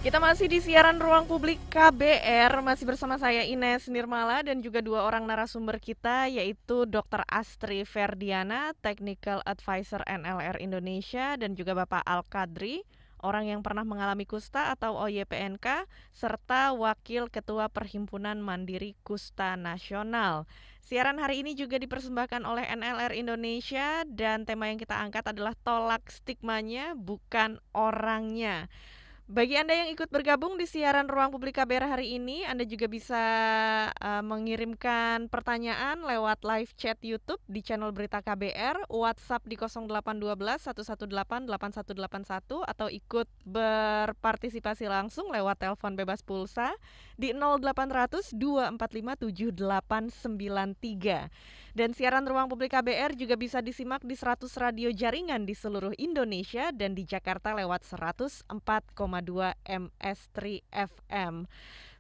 Kita masih di siaran Ruang Publik KBR, masih bersama saya Ines Nirmala dan juga dua orang narasumber kita, yaitu Dr. Astri Ferdiana, Technical Advisor NLR Indonesia, dan juga Bapak Al Kadri, orang yang pernah mengalami kusta atau OYPNK, serta Wakil Ketua Perhimpunan Mandiri Kusta Nasional. Siaran hari ini juga dipersembahkan oleh NLR Indonesia dan tema yang kita angkat adalah tolak stigmanya, bukan orangnya. Bagi Anda yang ikut bergabung di siaran Ruang Publik KBR hari ini, Anda juga bisa mengirimkan pertanyaan lewat live chat YouTube di channel Berita KBR, WhatsApp di 0812 118 8181 atau ikut berpartisipasi langsung lewat telepon bebas pulsa di 0800 245 7893. Dan siaran Ruang Publik KBR juga bisa disimak di 100 radio jaringan di seluruh Indonesia dan di Jakarta lewat 104,2 MS3 FM.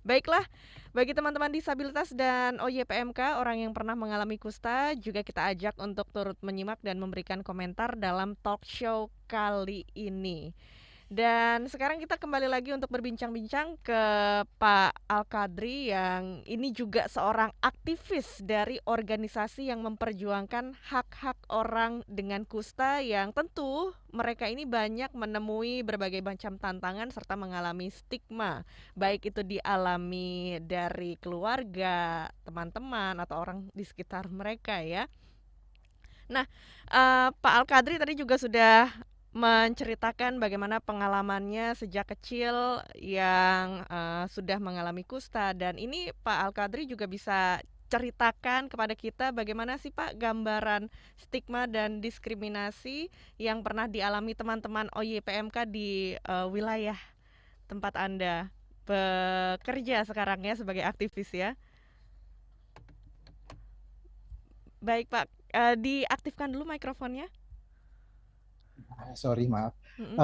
Baiklah, bagi teman-teman disabilitas dan OYPMK, orang yang pernah mengalami kusta, juga kita ajak untuk turut menyimak dan memberikan komentar dalam talk show kali ini. Dan sekarang kita kembali lagi untuk berbincang-bincang ke Pak Al-Kadri yang ini juga seorang aktivis dari organisasi yang memperjuangkan hak-hak orang dengan kusta yang tentu mereka ini banyak menemui berbagai macam tantangan serta mengalami stigma, baik itu dialami dari keluarga, teman-teman atau orang di sekitar mereka ya. Nah, Pak Al-Kadri tadi juga sudah menceritakan bagaimana pengalamannya sejak kecil yang sudah mengalami kusta dan ini Pak Al-Kadri juga bisa ceritakan kepada kita bagaimana sih Pak gambaran stigma dan diskriminasi yang pernah dialami teman-teman OYPMK di wilayah tempat Anda bekerja sekarang ya sebagai aktivis ya. Baik Pak, diaktifkan dulu mikrofonnya. Sorry, maaf. Mm-mm.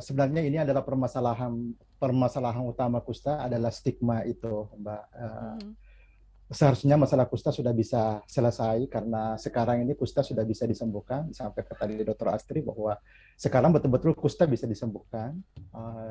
Sebenarnya ini adalah permasalahan permasalahan utama kusta adalah stigma itu, Mbak. Mhm. Seharusnya masalah kusta sudah bisa selesai karena sekarang ini kusta sudah bisa disembuhkan. Sampai ke tadi Dokter Astri bahwa sekarang betul-betul kusta bisa disembuhkan.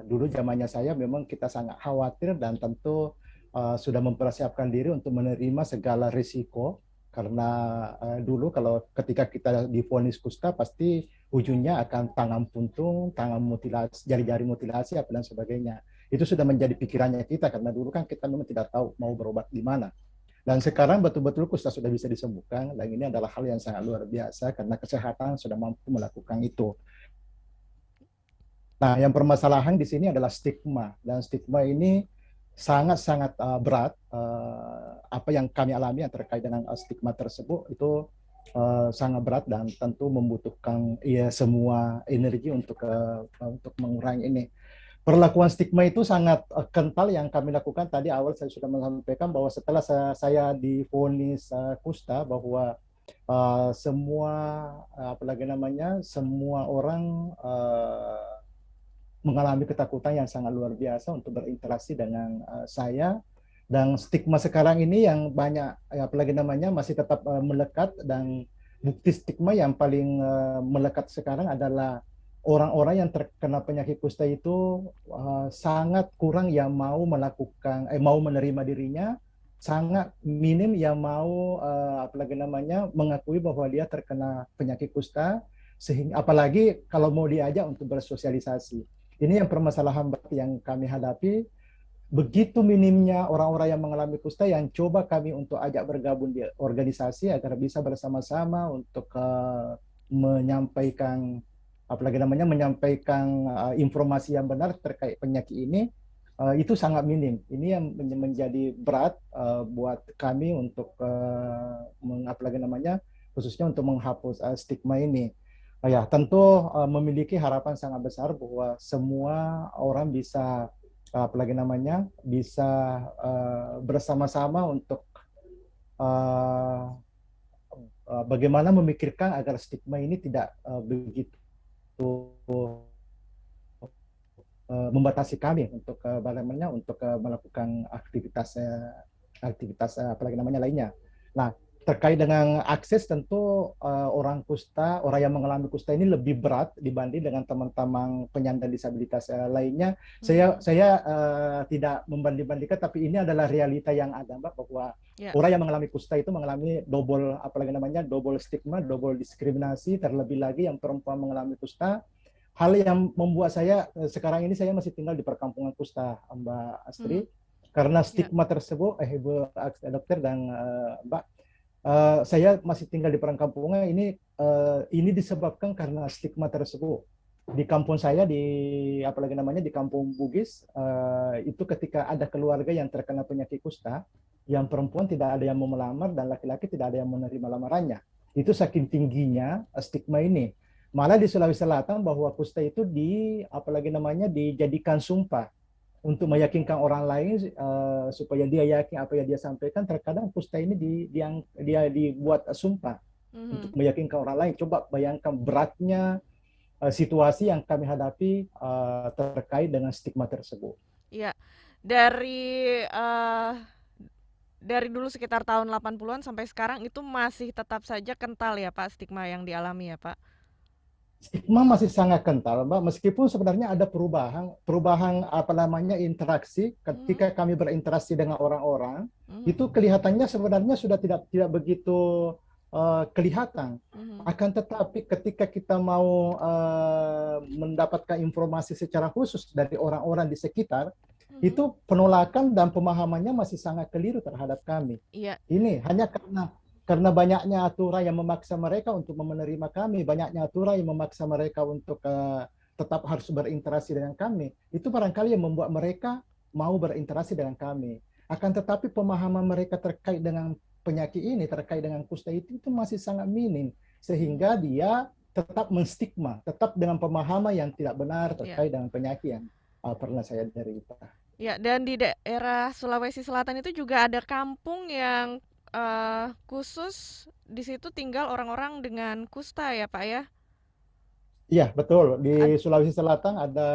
Dulu zamannya saya memang kita sangat khawatir dan tentu sudah mempersiapkan diri untuk menerima segala risiko karena dulu kalau ketika kita divonis kusta pasti ujungnya akan tangan puntung, tangan mutilasi, jari-jari mutilasi, apa dan sebagainya. Itu sudah menjadi pikirannya kita karena dulu kan kita memang tidak tahu mau berobat di mana. Dan sekarang betul-betul kusta sudah bisa disembuhkan dan ini adalah hal yang sangat luar biasa karena kesehatan sudah mampu melakukan itu. Nah, yang permasalahan di sini adalah stigma dan stigma ini sangat-sangat berat. Apa yang kami alami yang terkait dengan stigma tersebut itu sangat berat dan tentu membutuhkan ya semua energi untuk mengurangi ini. Perlakuan stigma itu sangat kental yang kami lakukan tadi awal saya sudah menyampaikan bahwa setelah saya divonis kusta bahwa semua apalagi namanya semua orang mengalami ketakutan yang sangat luar biasa untuk berinteraksi dengan saya dan stigma sekarang ini yang banyak apalagi namanya masih tetap melekat dan bukti stigma yang paling melekat sekarang adalah orang-orang yang terkena penyakit kusta itu sangat kurang yang mau menerima dirinya, sangat minim yang mau apalagi namanya mengakui bahwa dia terkena penyakit kusta, sehingga apalagi kalau mau diajak untuk bersosialisasi. Ini yang permasalahan yang kami hadapi. Begitu minimnya orang-orang yang mengalami kusta yang coba kami untuk ajak bergabung di organisasi agar bisa bersama-sama untuk menyampaikan apalagi namanya menyampaikan informasi yang benar terkait penyakit ini itu sangat minim. Ini yang menjadi berat buat kami untuk apalagi namanya khususnya untuk menghapus stigma ini. Ya, tentu memiliki harapan sangat besar bahwa semua orang bisa apalagi namanya bisa bersama-sama untuk uh, bagaimana memikirkan agar stigma ini tidak begitu membatasi kami untuk bagaimana untuk melakukan aktivitas apalagi namanya lainnya. Nah, terkait dengan akses tentu orang kusta, orang yang mengalami kusta ini lebih berat dibanding dengan teman-teman penyandang disabilitas lainnya. Saya Mhm. saya tidak membanding-bandingkan, tapi ini adalah realita yang ada, Mbak, bahwa Ya. orang yang mengalami kusta itu mengalami double, apalagi namanya double stigma, double diskriminasi, terlebih lagi yang perempuan mengalami kusta. Hal yang membuat saya sekarang ini saya masih tinggal di perkampungan kusta, Mbak Mhm. Astri, karena Ya. stigma tersebut, Ibu dokter dan Mbak, saya masih tinggal di perkampungan ini disebabkan karena stigma tersebut. Di kampung saya di apalagi namanya di kampung Bugis itu ketika ada keluarga yang terkena penyakit kusta, yang perempuan tidak ada yang mau melamar dan laki-laki tidak ada yang menerima lamarannya. Itu saking tingginya stigma ini. Malah di Sulawesi Selatan bahwa kusta itu apalagi namanya dijadikan sumpah untuk Mhm. meyakinkan orang lain supaya dia yakin apa yang dia sampaikan. Terkadang kusta ini dia dibuat sumpah untuk Mhm. meyakinkan orang lain. Coba bayangkan beratnya situasi yang kami hadapi terkait dengan stigma tersebut. Iya. Dari eh dari dulu sekitar tahun 80-an sampai sekarang itu masih tetap saja kental ya Pak stigma yang dialami ya Pak? Stigma masih sangat kental, Mbak. Meskipun sebenarnya ada perubahan apa namanya interaksi Mhm. ketika kami berinteraksi dengan orang-orang, Mhm. itu kelihatannya sebenarnya sudah tidak begitu kelihatan. Mhm. Akan tetapi ketika kita mau mendapatkan informasi secara khusus dari orang-orang di sekitar, Mhm. itu penolakan dan pemahamannya masih sangat keliru terhadap kami. Iya. Ini hanya karena banyaknya aturan yang memaksa mereka untuk menerima kami, banyaknya aturan yang memaksa mereka untuk tetap harus berinteraksi dengan kami. Itu barangkali yang membuat mereka mau berinteraksi dengan kami. Akan tetapi pemahaman mereka terkait dengan penyakit ini, terkait dengan kusta itu masih sangat minim. Mhm. Sehingga dia tetap menstigma, tetap dengan pemahaman yang tidak benar Iya. terkait dengan penyakit yang pernah saya derita. Ya, dan di daerah Sulawesi Selatan itu juga ada kampung yang khusus di situ tinggal orang-orang dengan kusta ya, Pak ya? Iya, betul. Di Ad Sulawesi Selatan ada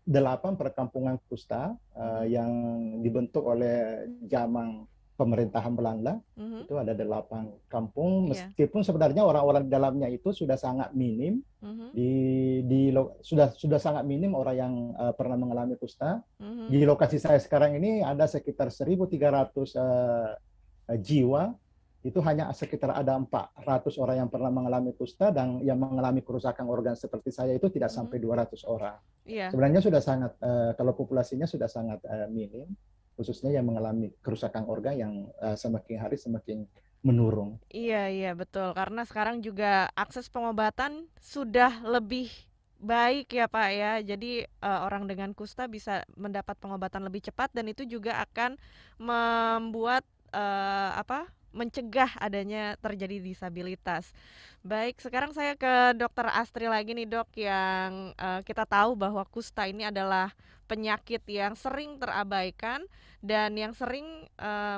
8 perkampungan kusta mhm. yang dibentuk oleh zaman pemerintahan Belanda. Mhm. Itu ada 8 kampung, Iya. meskipun sebenarnya orang-orang di dalamnya itu sudah sangat minim. Mhm. Sudah sangat minim orang yang pernah mengalami kusta. Mhm. Di lokasi saya sekarang ini ada sekitar 1.300 jiwa, itu hanya sekitar ada 400 orang yang pernah mengalami kusta, dan yang mengalami kerusakan organ seperti saya itu tidak Mhm. sampai 200 orang. Iya. Sebenarnya sudah sangat, kalau populasinya sudah sangat minim, khususnya yang mengalami kerusakan organ yang semakin hari semakin menurun. Iya, iya betul. Karena sekarang juga akses pengobatan sudah lebih baik ya Pak ya. Jadi orang dengan kusta bisa mendapat pengobatan lebih cepat dan itu juga akan membuat apa? Mencegah adanya terjadi disabilitas. Baik, sekarang saya ke Dokter Astri lagi nih Dok, yang kita tahu bahwa kusta ini adalah penyakit yang sering terabaikan dan yang sering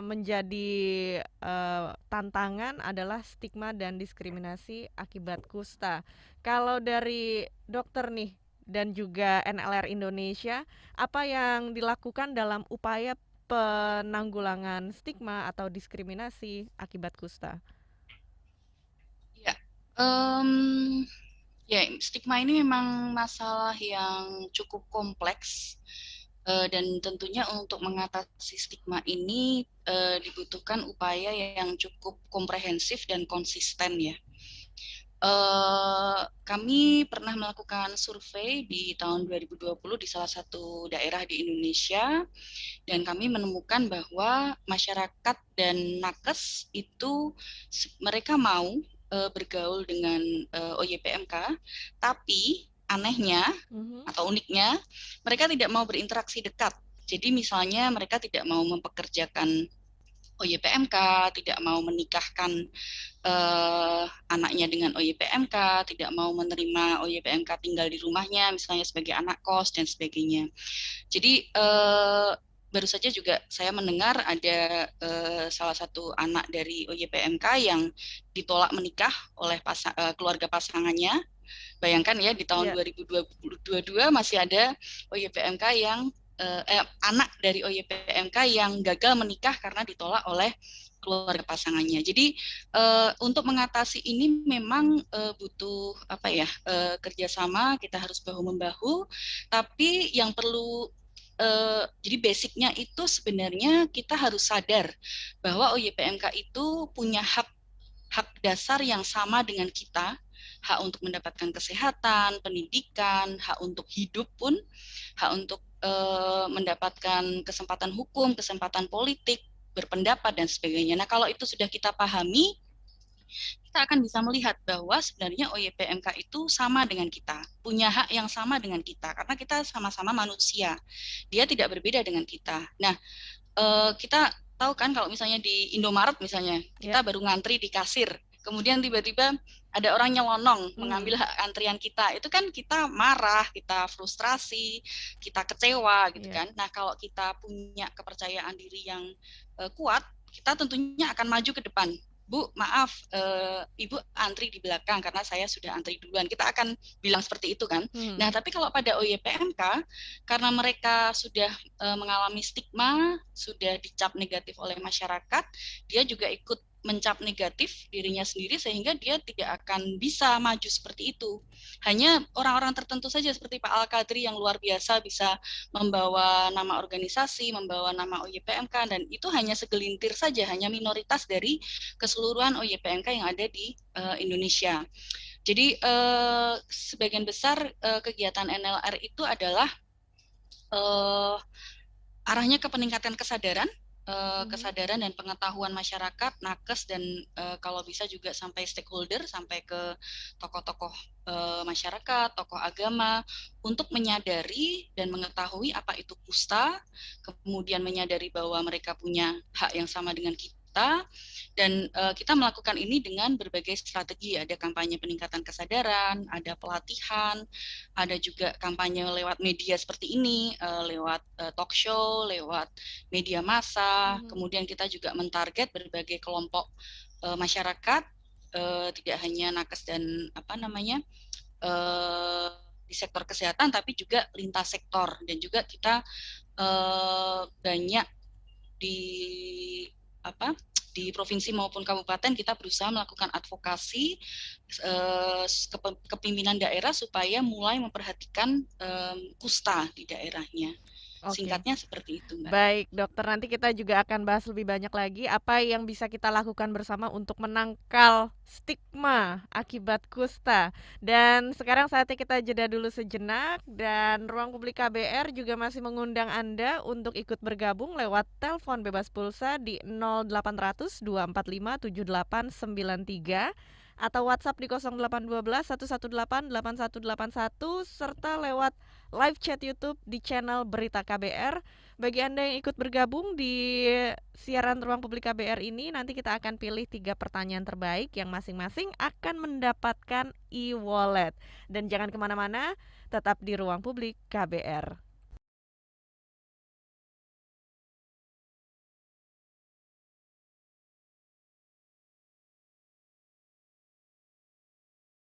menjadi tantangan adalah stigma dan diskriminasi akibat kusta. Kalau dari dokter nih dan juga NLR Indonesia, apa yang dilakukan dalam upaya penanggulangan stigma atau diskriminasi akibat kusta? Ya, em, ya stigma ini memang masalah yang cukup kompleks dan tentunya untuk mengatasi stigma ini dibutuhkan upaya yang cukup komprehensif dan konsisten ya. Kami pernah melakukan survei di tahun 2020 di salah satu daerah di Indonesia dan kami menemukan bahwa masyarakat dan nakes itu mereka mau bergaul dengan OYPMK, tapi anehnya Mhm. atau uniknya mereka tidak mau berinteraksi dekat. Jadi misalnya mereka tidak mau mempekerjakan OYPMK, tidak mau menikahkan anaknya dengan OYPMK, tidak mau menerima OYPMK tinggal di rumahnya, misalnya sebagai anak kos dan sebagainya. Jadi baru saja juga saya mendengar ada salah satu anak dari OYPMK yang ditolak menikah oleh keluarga pasangannya. Bayangkan ya di tahun Ya. 2022 masih ada OYPMK anak dari OYPMK yang gagal menikah karena ditolak oleh keluarga pasangannya. Jadi untuk mengatasi ini memang butuh kerjasama, kita harus bahu-membahu. Tapi yang perlu jadi basicnya itu sebenarnya kita harus sadar bahwa OYPMK itu punya hak dasar yang sama dengan kita, hak untuk mendapatkan kesehatan, pendidikan, hak untuk hidup pun, hak untuk mendapatkan kesempatan hukum, kesempatan politik, berpendapat dan sebagainya. Nah, kalau itu sudah kita pahami, kita akan bisa melihat bahwa sebenarnya OYPMK itu sama dengan kita, punya hak yang sama dengan kita, karena kita sama-sama manusia. Dia tidak berbeda dengan kita. Nah, kita tahu kan kalau misalnya di Indomaret misalnya, kita baru ngantri di kasir, kemudian tiba-tiba ada orang nyelonong mengambil hak antrian kita, itu kan kita marah, kita frustrasi, kita kecewa gitu kan. Nah, kalau kita punya kepercayaan diri yang kuat, kita tentunya akan maju ke depan. Bu, maaf, Ibu antri di belakang karena saya sudah antri duluan. Kita akan bilang seperti itu kan. Nah, tapi kalau pada OYPMK, karena mereka sudah mengalami stigma, sudah dicap negatif oleh masyarakat, dia juga ikut mencap negatif dirinya sendiri sehingga dia tidak akan bisa maju seperti itu. Hanya orang-orang tertentu saja seperti Pak Al-Qadri yang luar biasa bisa membawa nama organisasi, membawa nama OYPMK, dan itu hanya segelintir saja, hanya minoritas dari keseluruhan OYPMK yang ada di Indonesia. Jadi sebagian besar kegiatan NLR itu adalah arahnya ke peningkatan kesadaran, kesadaran dan pengetahuan masyarakat, nakes, dan kalau bisa juga sampai stakeholder, sampai ke tokoh-tokoh masyarakat, tokoh agama, untuk menyadari dan mengetahui apa itu kusta, kemudian menyadari bahwa mereka punya hak yang sama dengan kita, dan kita melakukan ini dengan berbagai strategi. Ada kampanye peningkatan kesadaran, ada pelatihan, ada juga kampanye lewat media seperti ini, lewat talk show, lewat media massa. Kemudian kita juga mentarget berbagai kelompok masyarakat, tidak hanya nakes dan di sektor kesehatan, tapi juga lintas sektor. Dan juga kita banyak di provinsi maupun kabupaten kita berusaha melakukan advokasi kepemimpinan daerah supaya mulai memperhatikan kusta di daerahnya. Singkatnya seperti itu, Mbak. Baik, dokter, nanti kita juga akan bahas lebih banyak lagi apa yang bisa kita lakukan bersama untuk menangkal stigma akibat kusta. Dan sekarang saatnya kita jeda dulu sejenak, dan Ruang Publik KBR juga masih mengundang Anda untuk ikut bergabung lewat telepon bebas pulsa di 0800 245 7893 atau WhatsApp di 0812 118 8181 serta lewat live chat YouTube di channel Berita KBR. Bagi Anda yang ikut bergabung di siaran Ruang Publik KBR ini, nanti kita akan pilih 3 pertanyaan terbaik yang masing-masing akan mendapatkan e-wallet. Dan jangan kemana-mana, tetap di Ruang Publik KBR.